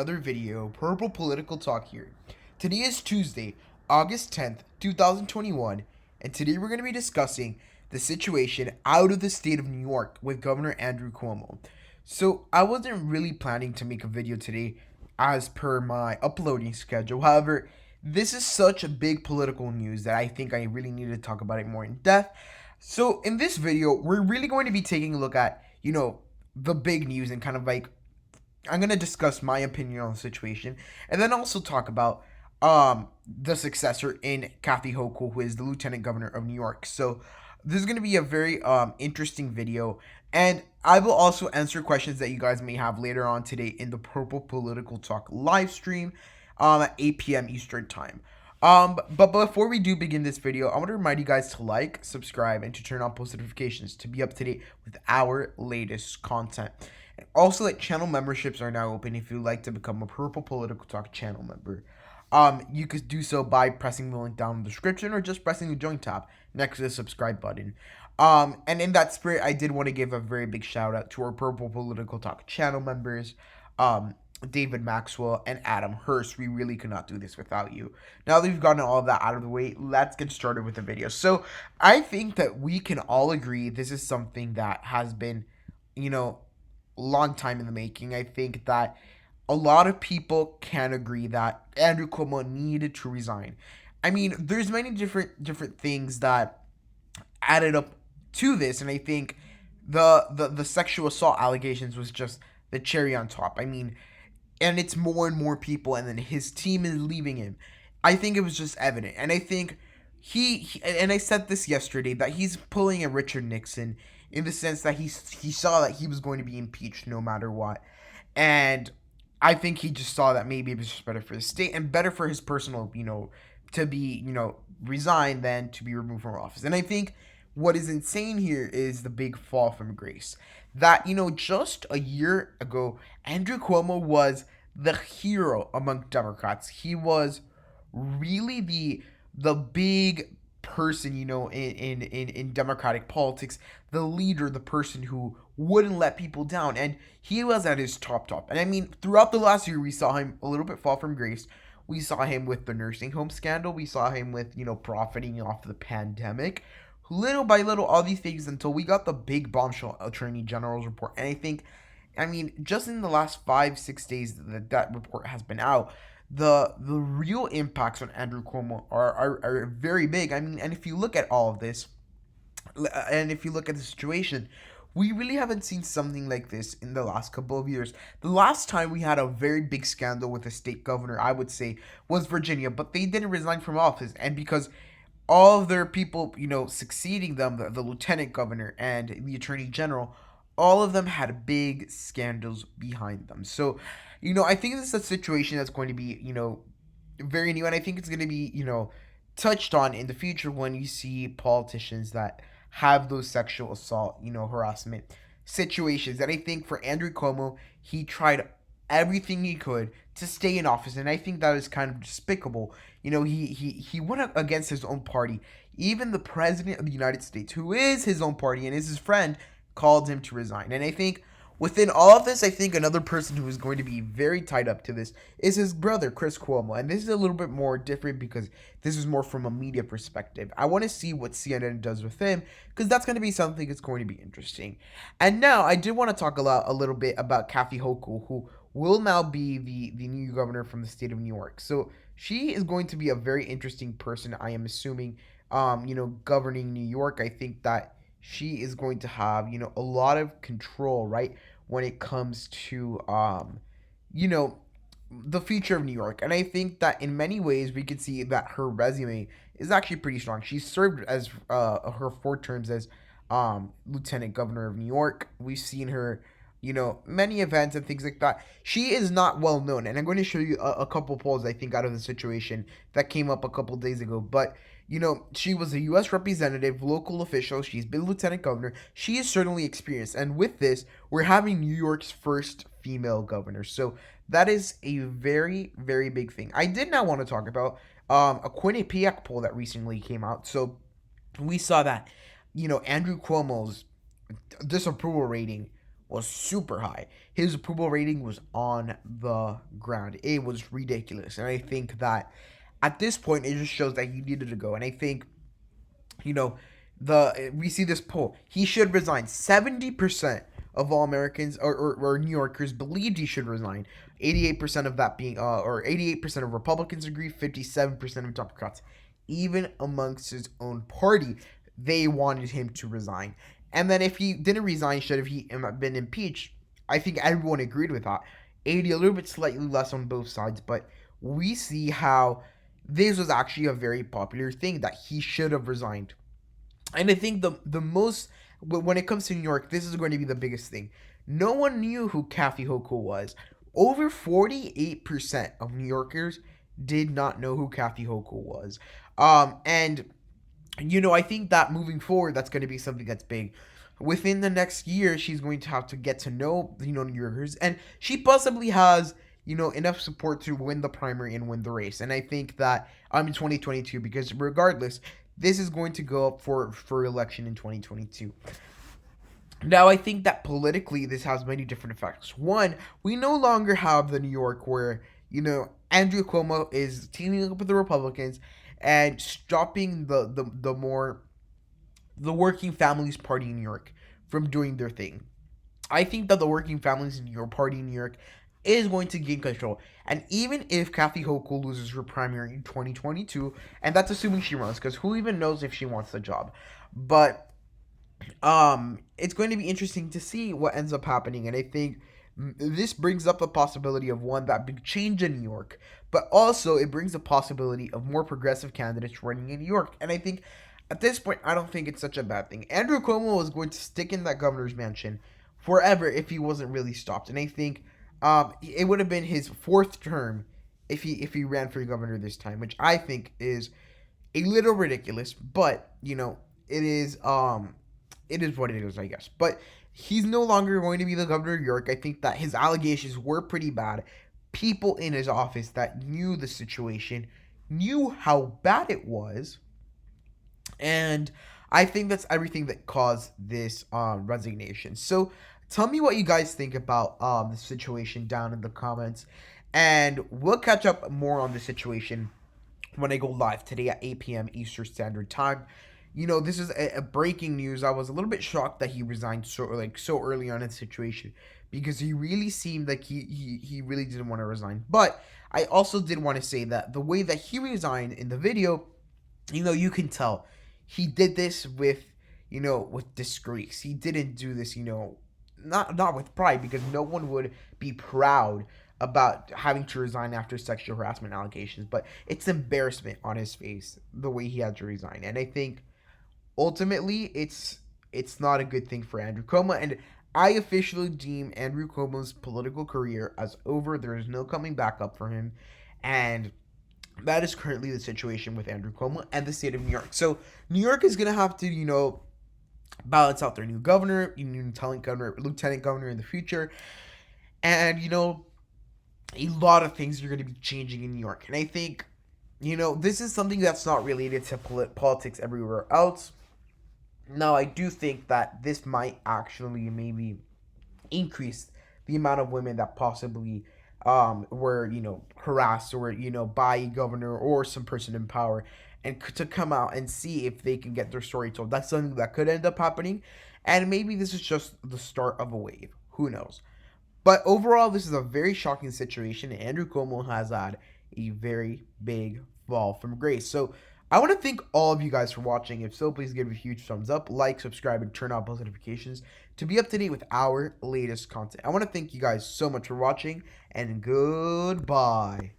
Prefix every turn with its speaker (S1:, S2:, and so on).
S1: Another video, Purple Political Talk here. Today is Tuesday, August 10th, 2021, and today we're going to be discussing the situation out of the state of New York with Governor Andrew Cuomo. So, I wasn't really planning to make a video today as per my uploading schedule. However, this is such a big political news that I think I really need to talk about it more in depth. So, in this video, we're really going to be taking a look at, the big news and kind of like I'm gonna discuss my opinion on the situation, and then also talk about the successor in Kathy Hochul, who is the Lieutenant Governor of New York. So this is gonna be a very interesting video, and I will also answer questions that you guys may have later on today in the Purple Political Talk live stream at 8 p.m. Eastern Time. But before we do begin this video, I want to remind you guys to like, subscribe, and to turn on post notifications to be up to date with our latest content. And also, that channel memberships are now open if you'd like to become a Purple Political Talk channel member. You could do so by pressing the link down in the description or just pressing the join tab next to the subscribe button. And in that spirit, I did want to give a very big shout out to our Purple Political Talk channel members. David Maxwell, and Adam Hurst. We really could not do this without you. Now that we've gotten all of that out of the way, let's get started with the video. So I think that we can all agree this is something that has been, a long time in the making. I think that a lot of people can agree that Andrew Cuomo needed to resign. I mean, there's many different things that added up to this, and I think the sexual assault allegations was just the cherry on top. I mean, and it's more and more people, and then his team is leaving him. I think it was just evident, and I think he and I said this yesterday, that he's pulling a Richard Nixon in the sense that he saw that he was going to be impeached no matter what, and I think he just saw that maybe it was just better for the state and better for his personal, to be, resigned than to be removed from office. And I think what is insane here is the big fall from grace. That, just a year ago, Andrew Cuomo was the hero among Democrats. He was really the big person, in Democratic politics, the leader, the person who wouldn't let people down. And he was at his top. And I mean, throughout the last year, we saw him a little bit fall from grace. We saw him with the nursing home scandal. We saw him with, profiting off the pandemic. Little by little, all these things until we got the big bombshell attorney general's report. And I mean, just in the last 5-6 days that report has been out, the real impacts on Andrew Cuomo are very big. I mean, and if you look at all of this, and if you look at the situation, we really haven't seen something like this in the last couple of years. The last time we had a very big scandal with a state governor, I would say, was Virginia, but they didn't resign from office, and because all of their people, succeeding them, the lieutenant governor and the attorney general, all of them had big scandals behind them. So, I think this is a situation that's going to be, very new, and I think it's going to be, touched on in the future when you see politicians that have those sexual assault, harassment situations. And I think for Andrew Cuomo, he tried everything he could to stay in office, and I think that is kind of despicable. He went against his own party. Even the president of the United States, who is his own party and is his friend, called him to resign. And I think within all of this, I think another person who is going to be very tied up to this is his brother, Chris Cuomo. And this is a little bit more different because this is more from a media perspective. I want to see what CNN does with him, because that's going to be something that's going to be interesting. And now I did want to talk a little bit about Kathy Hochul, who will now be the new governor from the state of New York. So she is going to be a very interesting person, I am assuming, governing New York. I think that she is going to have, a lot of control, right, when it comes to, the future of New York. And I think that in many ways we could see that her resume is actually pretty strong. She served as her 4 terms as lieutenant governor of New York. We've seen her, many events and things like that. She is not well known, and I'm going to show you a couple polls I think out of the situation that came up a couple days ago. But she was a U.S. representative, local official. She's been lieutenant governor. She is certainly experienced, and with this, we're having New York's first female governor. So that is a very, very big thing. I did now want to talk about a Quinnipiac poll that recently came out. So we saw that Andrew Cuomo's disapproval rating was super high. His approval rating was on the ground. It was ridiculous. And I think that at this point, it just shows that he needed to go. And I think, you know, we see this poll. He should resign. 70% of all Americans or New Yorkers believed he should resign. 88% of that being, or 88% of Republicans agree, 57% of Democrats. Even amongst his own party, they wanted him to resign. And then if he didn't resign, should have he been impeached? I think everyone agreed with that. 80, a little bit slightly less on both sides, but we see how this was actually a very popular thing that he should have resigned. And I think the most, when it comes to New York, this is going to be the biggest thing. No one knew who Kathy Hochul was. Over 48% of New Yorkers did not know who Kathy Hochul was. And I think that moving forward, that's going to be something that's big. Within the next year, she's going to have to get to know, New Yorkers, and she possibly has, enough support to win the primary and win the race. And I think that I'm in 2022, because regardless, this is going to go up for election in 2022. Now, I think that politically, this has many different effects. One, we no longer have the New York where, Andrew Cuomo is teaming up with the Republicans and stopping the working families party in New York from doing their thing. I think that the working families in your party in New York is going to gain control. And even if Kathy Hochul loses her primary in 2022, and that's assuming she runs, because who even knows if she wants the job. But it's going to be interesting to see what ends up happening. And I think this brings up the possibility of that big change in New York, but also it brings the possibility of more progressive candidates running in New York. And I think at this point, I don't think it's such a bad thing. Andrew Cuomo was going to stick in that governor's mansion forever if he wasn't really stopped. And I think it would have been his fourth term if he ran for governor this time, which I think is a little ridiculous. But it is what it is, I guess. But he's no longer going to be the governor of New York. I think that his allegations were pretty bad. People in his office that knew the situation knew how bad it was. And I think that's everything that caused this resignation. So tell me what you guys think about the situation down in the comments. And we'll catch up more on the situation when I go live today at 8 p.m. Eastern Standard Time. This is a breaking news. I was a little bit shocked that he resigned so early on in the situation, because he really seemed like he really didn't want to resign. But I also did want to say that the way that he resigned in the video, you can tell he did this with disgrace. He didn't do this, not with pride, because no one would be proud about having to resign after sexual harassment allegations, but it's embarrassment on his face the way he had to resign. And I think ultimately it's not a good thing for Andrew Cuomo, and I officially deem Andrew Cuomo's political career as over. There is no coming back up for him, and that is currently the situation with Andrew Cuomo and the state of New York. So New York is gonna have to balance out their new governor, new lieutenant governor in the future, and a lot of things are going to be changing in New York. And I think this is something that's not related to politics everywhere else. Now, I do think that this might actually maybe increase the amount of women that possibly were harassed or by a governor or some person in power, and to come out and see if they can get their story told. That's something that could end up happening, and maybe this is just the start of a wave. Who knows? But overall, this is a very shocking situation. Andrew Cuomo has had a very big fall from grace. So I want to thank all of you guys for watching. If so, please give a huge thumbs up, like, subscribe, and turn on post notifications to be up to date with our latest content. I want to thank you guys so much for watching, and goodbye.